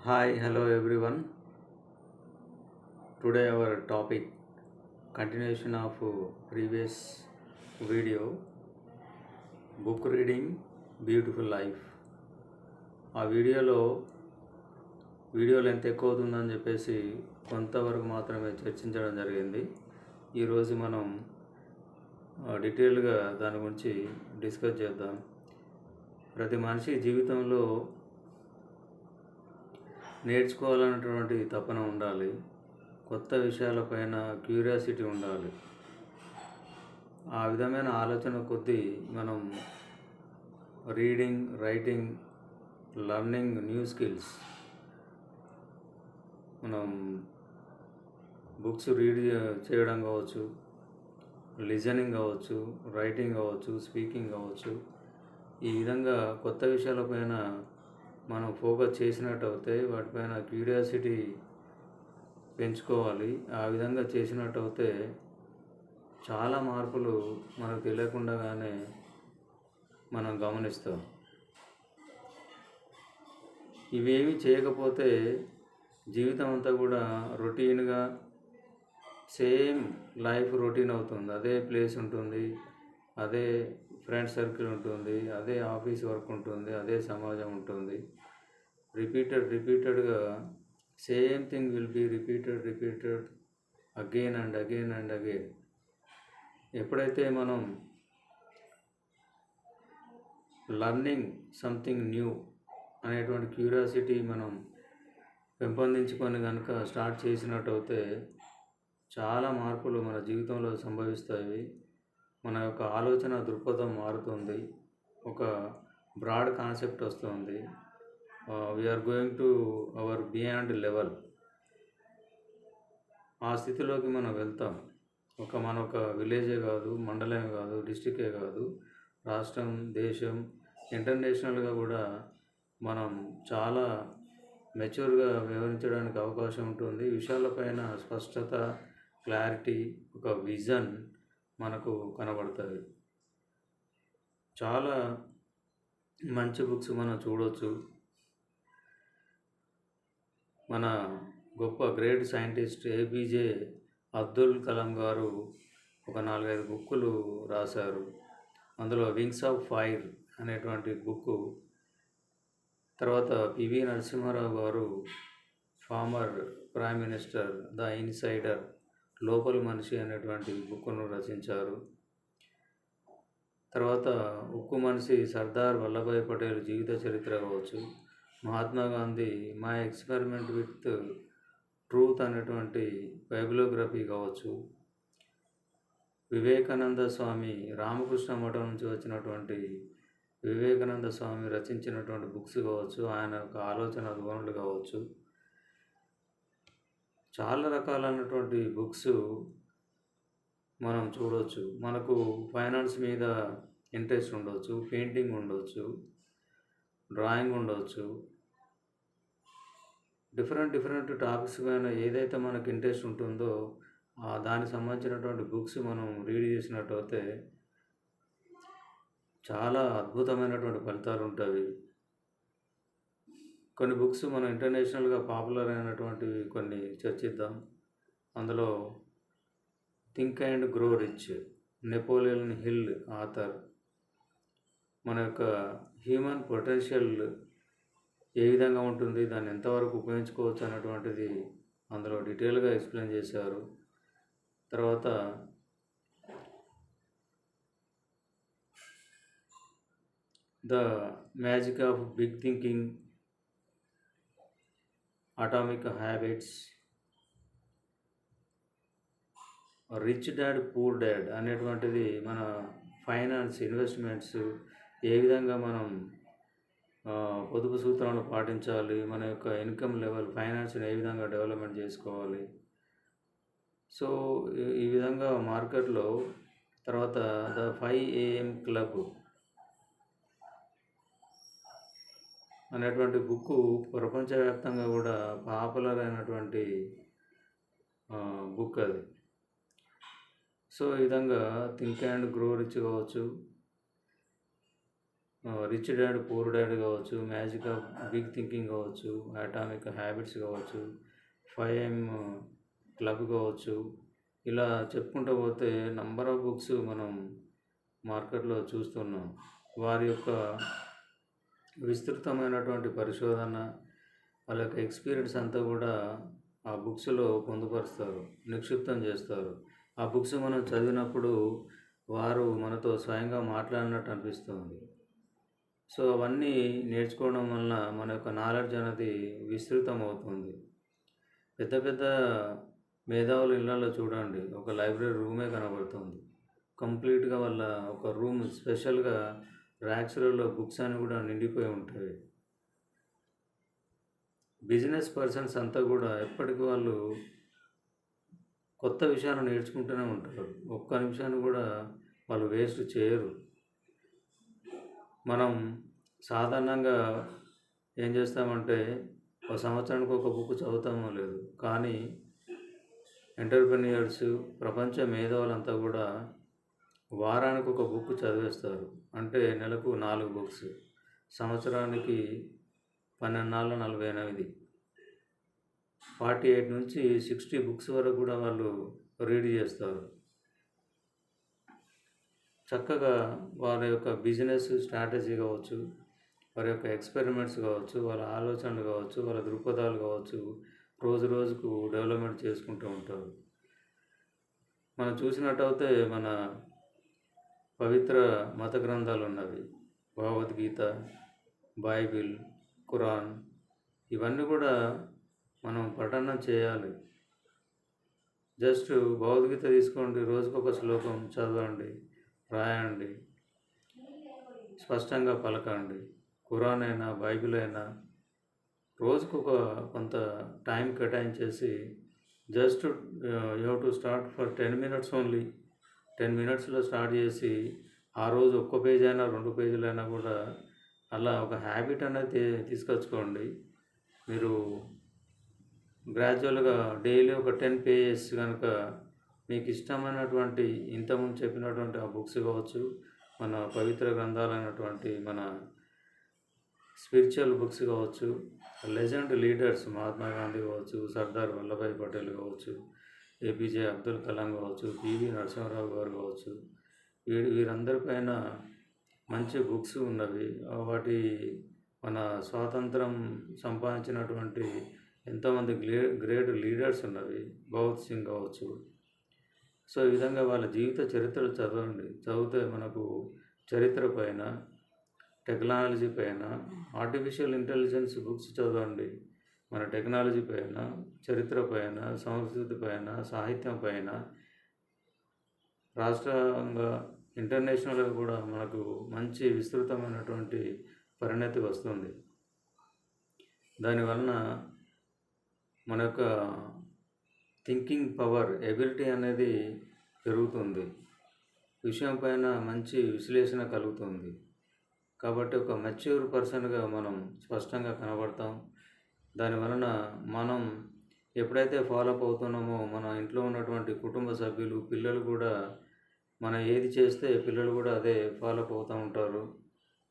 Hi, hello everyone. Today our topic continuation of previous video, book reading beautiful life. ఆ video length ఎక్కువ అవుతుందని చెప్పేసి కొంతవరకు మాత్రమే చర్చించడం జరిగింది. ఈరోజు మనం డీటెయిల్గా దాని గురించి డిస్కస్ చేద్దాం. ప్రతి మనిషి జీవితంలో నేర్చుకోవాలన్నటువంటి తపన ఉండాలి. కొత్త విషయాలపైన క్యూరియాసిటీ ఉండాలి. ఆ విధమైన ఆలోచన కొద్దీ మనం reading, writing, learning new skills, మనం బుక్స్ రీడ్ చేయడం కావచ్చు, లిజనింగ్ కావచ్చు, రైటింగ్ కావచ్చు, స్పీకింగ్ కావచ్చు, ఈ విధంగా కొత్త విషయాలపైన మనం ఫోకస్ చేసినట్టు అవుతాయి. వాటిపైన క్యూరియాసిటీ పెంచుకోవాలి. ఆ విధంగా చేసినట్టు అయితే చాలా మార్పులు మనకు తెలియకుండానే మనం గమనిస్తాం. ఇవేమీ చేయకపోతే జీవితం అంతా కూడా రొటీన్గా సేమ్ లైఫ్ రొటీన్ అవుతుంది. అదే ప్లేస్ ఉంటుంది, అదే ఫ్రెండ్ సర్కిల్ ఉంటుంది, అదే ఆఫీస్ వర్క్ ఉంటుంది, అదే సమాజం ఉంటుంది. రిపీటెడ్గా same thing will be repeated again and again. ఎప్పుడైతే మనం లర్నింగ్ సంథింగ్ న్యూ అనేటువంటి క్యూరియాసిటీ మనం పెంపొందించుకొని కనుక స్టార్ట్ చేసినట్టు అయితే చాలా మార్పులు మన జీవితంలో సంభవిస్తాయి. మన యొక్క ఆలోచన దృక్పథం మారుతుంది. ఒక బ్రాడ్ కాన్సెప్ట్ వస్తుంది. We are going to our beyond level. ఆ స్థితిలోకి మనం వెళ్తాం. మన ఒక విలేజే కాదు, మండలమే కాదు, డిస్టికే కాదు, రాష్ట్రం, దేశం, ఇంటర్నేషనల్గా కూడా మనం చాలా మెచ్యూర్గా వ్యవహరించడానికి అవకాశం ఉంటుంది. విషయాలపైన స్పష్టత, క్లారిటీ, ఒక విజన్ మనకు కనబడుతుంది. చాలా మంచి బుక్స్ మనం చూడవచ్చు. మన గొప్ప great scientist APJ Abdul Kalam గారు ఒక 4-5 బుక్కులు రాశారు. అందులో వింగ్స్ ఆఫ్ ఫైర్ అనేటువంటి బుక్కు, తర్వాత పివి నరసింహారావు గారు farmer prime minister, the insider, లోపలి మనిషి అనేటువంటి బుక్కును రచించారు. తర్వాత ఉక్కు మనిషి సర్దార్ వల్లభాయ్ పటేల్ జీవిత చరిత్ర కావచ్చు, Mahatma Gandhi my experiment with truth అనేటువంటి బయోగ్రఫీ కావచ్చు, వివేకానంద స్వామి రామకృష్ణ మఠం నుంచి వచ్చినటువంటి వివేకానంద స్వామి రచించినటువంటి బుక్స్ కావచ్చు, ఆయన యొక్క ఆలోచన ధోరణులు కావచ్చు, చాలా రకాలైనటువంటి బుక్స్ మనం చూడవచ్చు. మనకు ఫైనాన్స్ మీద ఇంట్రెస్ట్ ఉండవచ్చు, పెయింటింగ్ ఉండవచ్చు, డ్రాయింగ్ ఉండవచ్చు, డిఫరెంట్ టాపిక్స్ పైన ఏదైతే మనకు ఇంట్రెస్ట్ ఉంటుందో దానికి సంబంధించినటువంటి బుక్స్ మనం రీడ్ చేసినట్టు అయితే చాలా అద్భుతమైనటువంటి ఫలితాలు ఉంటాయి. కొన్ని బుక్స్ మనం ఇంటర్నేషనల్గా పాపులర్ అయినటువంటివి కొన్ని చర్చిద్దాం. అందులో think and grow rich, Napoleon Hill author, మన యొక్క హ్యూమన్ పొటెన్షియల్ ఏ విధంగా ఉంటుంది, దాన్ని ఎంతవరకు ఉపయోగించుకోవచ్చు అనేటువంటిది అందులో డీటెయిల్గా ఎక్స్ప్లెయిన్ చేశారు. తర్వాత the magic of big thinking, atomic habits, rich dad poor dad అనేటువంటిది మన ఫైనాన్స్, ఇన్వెస్ట్మెంట్స్ ఏ విధంగా మనం పొదుపు సూత్రాలను పాటించాలి, మన యొక్క ఇన్కమ్ లెవెల్, ఫైనాన్స్ని ఏ విధంగా డెవలప్మెంట్ చేసుకోవాలి. సో ఈ విధంగా మార్కెట్లో. తర్వాత ద 5 AM క్లబ్ అనేటువంటి బుక్కు ప్రపంచవ్యాప్తంగా కూడా పాపులర్ అయినటువంటి బుక్ అది. సో ఈ విధంగా థింక్ అండ్ గ్రో రిచ్ కావచ్చు, రిచ్ డాడ్ పూర్ డాడ్ కావచ్చు, మ్యాజిక్ ఆఫ్ బిగ్ థింకింగ్ కావచ్చు, అటామిక్ హ్యాబిట్స్ కావచ్చు, 5 AM క్లబ్ కావచ్చు, ఇలా చెప్పుకుంటూ పోతే నంబర్ ఆఫ్ బుక్స్ మనం మార్కెట్లో చూస్తున్నాం. వారి యొక్క విస్తృతమైనటువంటి పరిశోధన, వాళ్ళ యొక్క ఎక్స్పీరియన్స్ అంతా కూడా ఆ బుక్స్లో పొందుపరుస్తారు, నిక్షిప్తం చేస్తారు. ఆ బుక్స్ మనం చదివినప్పుడు వారు మనతో స్వయంగా మాట్లాడినట్టు అనిపిస్తుంది. సో అవన్నీ నేర్చుకోవడం వలన మన యొక్క నాలెడ్జ్ అనేది విస్తృతం అవుతుంది. పెద్ద పెద్ద మేధావుల ఇళ్ళల్లో చూడండి, ఒక లైబ్రరీ రూమే కనబడుతుంది. కంప్లీట్గా వాళ్ళ ఒక రూమ్ స్పెషల్గా ర్యాక్స్లలో బుక్స్ అని కూడా నిండిపోయి ఉంటాయి. బిజినెస్ పర్సన్స్ అంతా కూడా ఎప్పటికీ వాళ్ళు కొత్త విషయాలు నేర్చుకుంటూనే ఉంటారు. ఒక్క నిమిషాన్ని కూడా వాళ్ళు వేస్ట్ చేయరు. మనం సాధారణంగా ఏం చేస్తామంటే ఒక సంవత్సరానికి ఒక బుక్ చదువుతామో లేదు, కానీ ఎంటర్‌ప్రెన్యూర్స్, ప్రపంచ మేధావులంతా కూడా వారానికి ఒక బుక్ చదివేస్తారు. అంటే నెలకు 4 బుక్స్, సంవత్సరానికి 12 48, 48 నుంచి 60 బుక్స్ వరకు కూడా వాళ్ళు రీడ్ చేస్తారు. చక్కగా వారి యొక్క బిజినెస్ స్ట్రాటజీ కావచ్చు, వారి యొక్క ఎక్స్పెరిమెంట్స్ కావచ్చు, వాళ్ళ ఆలోచనలు కావచ్చు, వాళ్ళ దృక్పథాలు కావచ్చు, రోజు రోజుకు డెవలప్మెంట్ చేసుకుంటూ ఉంటారు. మనం చూసినట్టయితే మన పవిత్ర మత గ్రంథాలు ఉన్నవి, భగవద్గీత, బైబిల్, ఖురాన్, ఇవన్నీ కూడా మనం పఠనం చేయాలి. జస్ట్ భగవద్గీత తీసుకోండి, రోజుకొక శ్లోకం చదవండి, రాయండి, స్పష్టంగా పలకండి. ఖురాన్ అయినా బైబిల్ అయినా రోజుకొక కొంత టైం కేటాయించేసి just you have to start for 10 minutes only. 10 minutesలో స్టార్ట్ చేసి ఆ రోజు ఒక్క పేజ్ అయినా 2 పేజీలైనా కూడా అలా ఒక హ్యాబిట్ అనేది తీసుకొచ్చుకోండి. మీరు గ్రాడ్యువల్గా డైలీ ఒక 10 pages కనుక మీకు ఇష్టమైనటువంటి ఇంతకుముందు చెప్పినటువంటి ఆ బుక్స్ కావచ్చు, మన పవిత్ర గ్రంథాలైనటువంటి మన స్పిరిచువల్ బుక్స్ కావచ్చు, లెజెండ్ లీడర్స్ మహాత్మా గాంధీ కావచ్చు, సర్దార్ వల్లభాయ్ పటేల్ కావచ్చు, ఏపీజే అబ్దుల్ కలాం కావచ్చు, పివి నరసింహారావు గారు కావచ్చు, వీరందరిపైన మంచి బుక్స్ ఉన్నవి. వాటి మన స్వాతంత్రం సంపాదించినటువంటి ఎంతోమంది గ్రేట్ లీడర్స్ ఉన్నవి, భగత్ సింగ్ కావచ్చు. సో ఈ విధంగా వాళ్ళ జీవిత చరిత్రలు చదవండి. చదివితే మనకు చరిత్ర పైన, టెక్నాలజీ పైన, ఆర్టిఫిషియల్ ఇంటెలిజెన్స్ బుక్స్ చదవండి. మన టెక్నాలజీ పైన, చరిత్ర పైన, సంస్కృతి పైన, సాహిత్యం పైన, రాష్ట్రంగా ఇంటర్నేషనల్గా కూడా మనకు మంచి విస్తృతమైనటువంటి పరిణతి వస్తుంది. దానివలన మన యొక్క థింకింగ్ పవర్, ఎబిలిటీ అనేది పెరుగుతుంది. విషయం పైన మంచి విశ్లేషణ కలుగుతుంది. కాబట్టి ఒక మెచ్యూర్ పర్సన్గా మనం స్పష్టంగా కనబడతాం. దానివలన మనం ఎప్పుడైతే ఫాలోఅప్ అవుతున్నామో మన ఇంట్లో ఉన్నటువంటి కుటుంబ సభ్యులు, పిల్లలు కూడా మనం ఏది చేస్తే పిల్లలు కూడా అదే ఫాలోఅప్ అవుతూ ఉంటారు.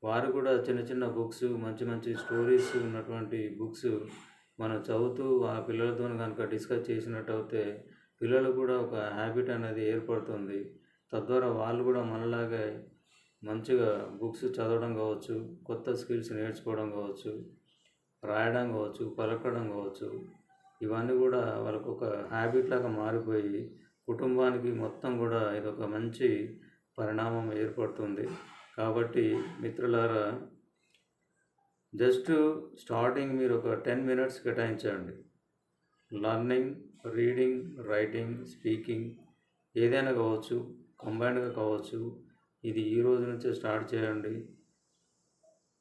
వారు కూడా చిన్న చిన్న బుక్స్, మంచి మంచి స్టోరీస్ ఉన్నటువంటి బుక్స్ మనం చదువుతూ ఆ పిల్లలతో కనుక డిస్కస్ చేసినట్టయితే పిల్లలు కూడా ఒక హ్యాబిట్ అనేది ఏర్పడుతుంది. తద్వారా వాళ్ళు కూడా మనలాగే మంచిగా బుక్స్ చదవడం కావచ్చు, కొత్త స్కిల్స్ నేర్చుకోవడం కావచ్చు, రాయడం కావచ్చు, పలకడం కావచ్చు, ఇవన్నీ కూడా వాళ్ళకు ఒక హ్యాబిట్ లాగా మారిపోయి కుటుంబానికి మొత్తం కూడా ఇదొక మంచి పరిణామం ఏర్పడుతుంది. కాబట్టి మిత్రులారా, జస్ట్ స్టార్టింగ్ మీరు ఒక 10 minutes కేటాయించండి. లర్నింగ్, రీడింగ్, రైటింగ్, స్పీకింగ్ ఏదైనా కావచ్చు, కంబైన్డ్గా కావచ్చు. ఇది ఈ రోజు నుంచే స్టార్ట్ చేయండి.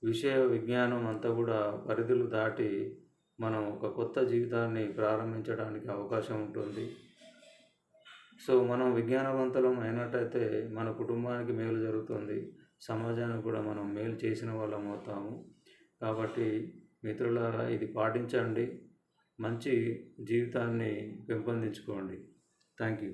విషయ విజ్ఞానం అంతా కూడా పరిధులు దాటి మనం ఒక కొత్త జీవితాన్ని ప్రారంభించడానికి అవకాశం ఉంటుంది. సో మనం విజ్ఞానవంతులం అయినట్టయితే మన కుటుంబానికి మేలు జరుగుతుంది, సమాజానికి కూడా మనం మేలు చేసిన వాళ్ళం అవుతాము. కాబట్టి మిత్రులారా, ఇది పాటించండి, మంచి జీవితాన్ని పెంపొందించుకోండి. Thank you.